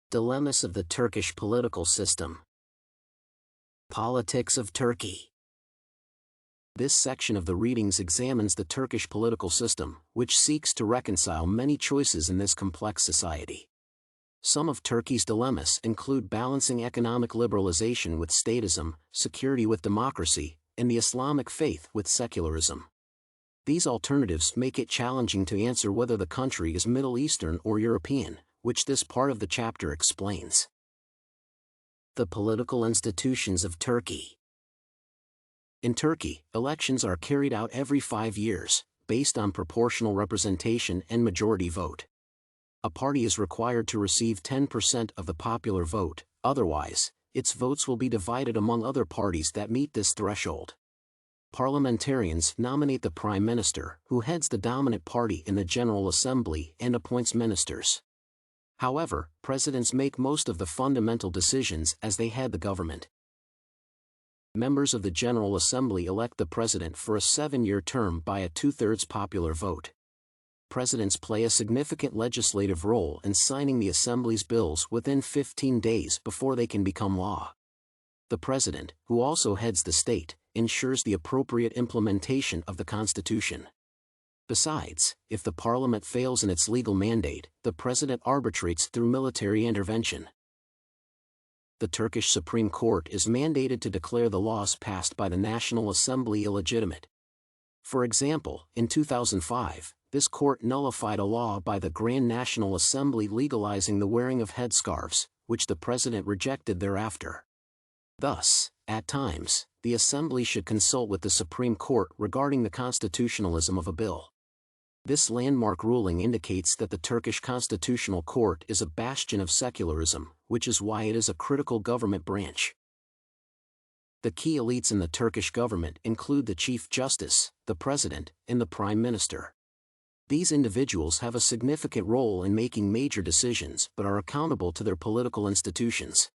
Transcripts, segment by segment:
Dilemmas of the Turkish political system. Politics of Turkey. This section of the readings examines the Turkish political system, which seeks to reconcile many choices in this complex society. Some of Turkey's dilemmas include balancing economic liberalization with statism, security with democracy, and the Islamic faith with secularism. These alternatives make it challenging to answer whether the country is Middle Eastern or European, which this part of the chapter explains. The political institutions of Turkey. In Turkey, elections are carried out every 5 years, based on proportional representation and majority vote. A party is required to receive 10% of the popular vote, otherwise, its votes will be divided among other parties that meet this threshold. Parliamentarians nominate the Prime Minister, who heads the dominant party in the General Assembly and appoints ministers. However, presidents make most of the fundamental decisions as they head the government. Members of the General Assembly elect the president for a 7-year term by a 2/3 popular vote. Presidents play a significant legislative role in signing the Assembly's bills within 15 days before they can become law. The president, who also heads the state, ensures the appropriate implementation of the Constitution. Besides, if the parliament fails in its legal mandate, the president arbitrates through military intervention. The Turkish Supreme Court is mandated to declare the laws passed by the National Assembly illegitimate. For example, in 2005, this court nullified a law by the Grand National Assembly legalizing the wearing of headscarves, which the president rejected thereafter. Thus, at times, the Assembly should consult with the Supreme Court regarding the constitutionalism of a bill. This landmark ruling indicates that the Turkish Constitutional Court is a bastion of secularism, which is why it is a critical government branch. The key elites in the Turkish government include the Chief Justice, the President, and the Prime Minister. These individuals have a significant role in making major decisions but are accountable to their political institutions.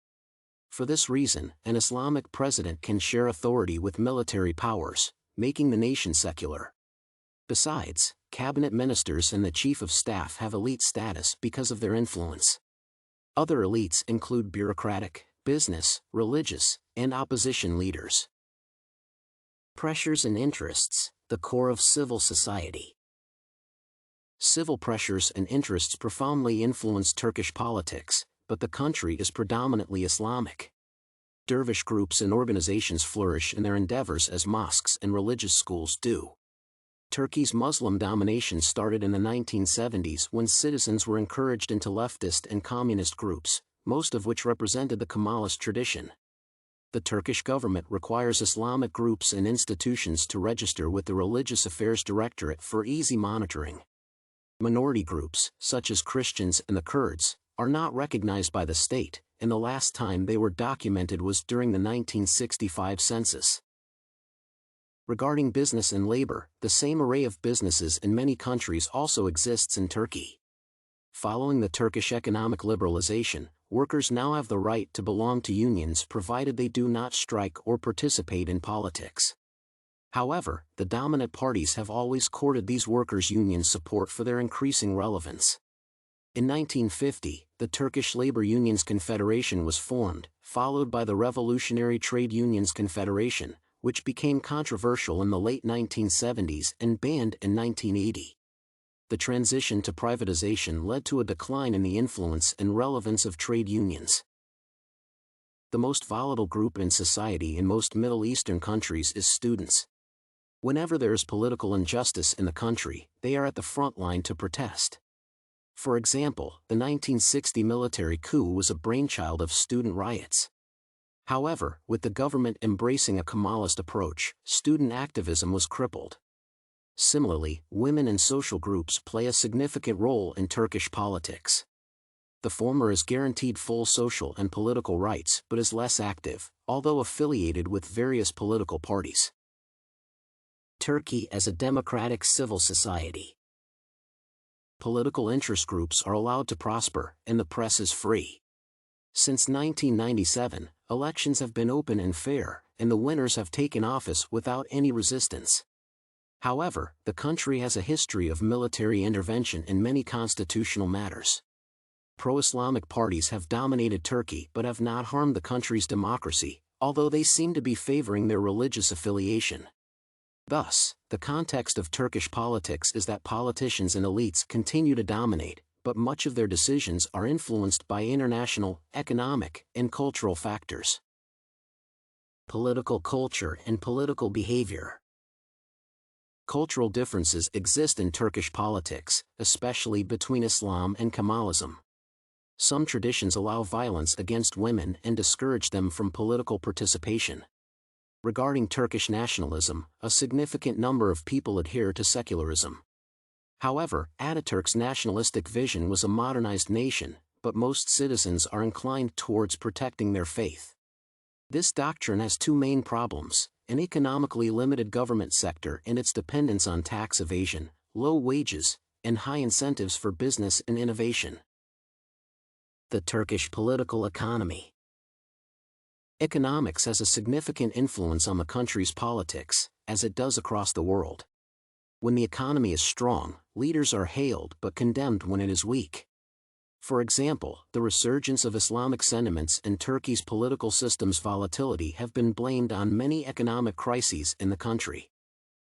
For this reason, an Islamic president can share authority with military powers, making the nation secular. Besides, cabinet ministers and the chief of staff have elite status because of their influence. Other elites include bureaucratic, business, religious, and opposition leaders. Pressures and interests, the core of civil society. Civil pressures and interests profoundly influence Turkish politics, but the country is predominantly Islamic. Dervish groups and organizations flourish in their endeavors as mosques and religious schools do. Turkey's Muslim domination started in the 1970s when citizens were encouraged into leftist and communist groups, most of which represented the Kemalist tradition. The Turkish government requires Islamic groups and institutions to register with the Religious Affairs Directorate for easy monitoring. Minority groups, such as Christians and the Kurds, are not recognized by the state, and the last time they were documented was during the 1965 census. Regarding business and labor, the same array of businesses in many countries also exists in Turkey. Following the Turkish economic liberalization, workers now have the right to belong to unions provided they do not strike or participate in politics. However, the dominant parties have always courted these workers' union support for their increasing relevance. In 1950, the Turkish Labor Unions Confederation was formed, followed by the Revolutionary Trade Unions Confederation, which became controversial in the late 1970s and banned in 1980. The transition to privatization led to a decline in the influence and relevance of trade unions. The most volatile group in society in most Middle Eastern countries is students. Whenever there is political injustice in the country, they are at the front line to protest. For example, the 1960 military coup was a brainchild of student riots. However, with the government embracing a Kemalist approach, student activism was crippled. Similarly, women and social groups play a significant role in Turkish politics. The former is guaranteed full social and political rights but is less active, although affiliated with various political parties. Turkey as a democratic civil society. Political interest groups are allowed to prosper, and the press is free. Since 1997, elections have been open and fair, and the winners have taken office without any resistance. However, the country has a history of military intervention in many constitutional matters. pro-Islamic parties have dominated Turkey but have not harmed the country's democracy, although they seem to be favoring their religious affiliation. Thus, the context of Turkish politics is that politicians and elites continue to dominate, but much of their decisions are influenced by international, economic, and cultural factors. Political culture and political behavior. Cultural differences exist in Turkish politics, especially between Islam and Kemalism. Some traditions allow violence against women and discourage them from political participation. Regarding Turkish nationalism, a significant number of people adhere to secularism. However, Ataturk's nationalistic vision was a modernized nation, but most citizens are inclined towards protecting their faith. This doctrine has two main problems: an economically limited government sector and its dependence on tax evasion, low wages, and high incentives for business and innovation. The Turkish political economy. Economics has a significant influence on the country's politics, as it does across the world. When the economy is strong, leaders are hailed but condemned when it is weak. For example, the resurgence of Islamic sentiments and Turkey's political system's volatility have been blamed on many economic crises in the country.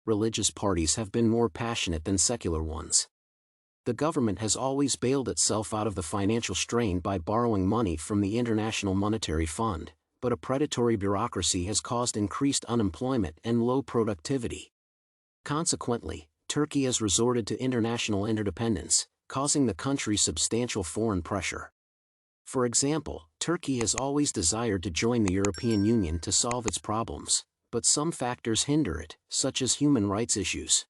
Religious parties have been more passionate than secular ones. The government has always bailed itself out of the financial strain by borrowing money from the International Monetary Fund, but a predatory bureaucracy has caused increased unemployment and low productivity. Consequently, Turkey has resorted to international interdependence, causing the country substantial foreign pressure. For example, Turkey has always desired to join the European Union to solve its problems, but some factors hinder it, such as human rights issues.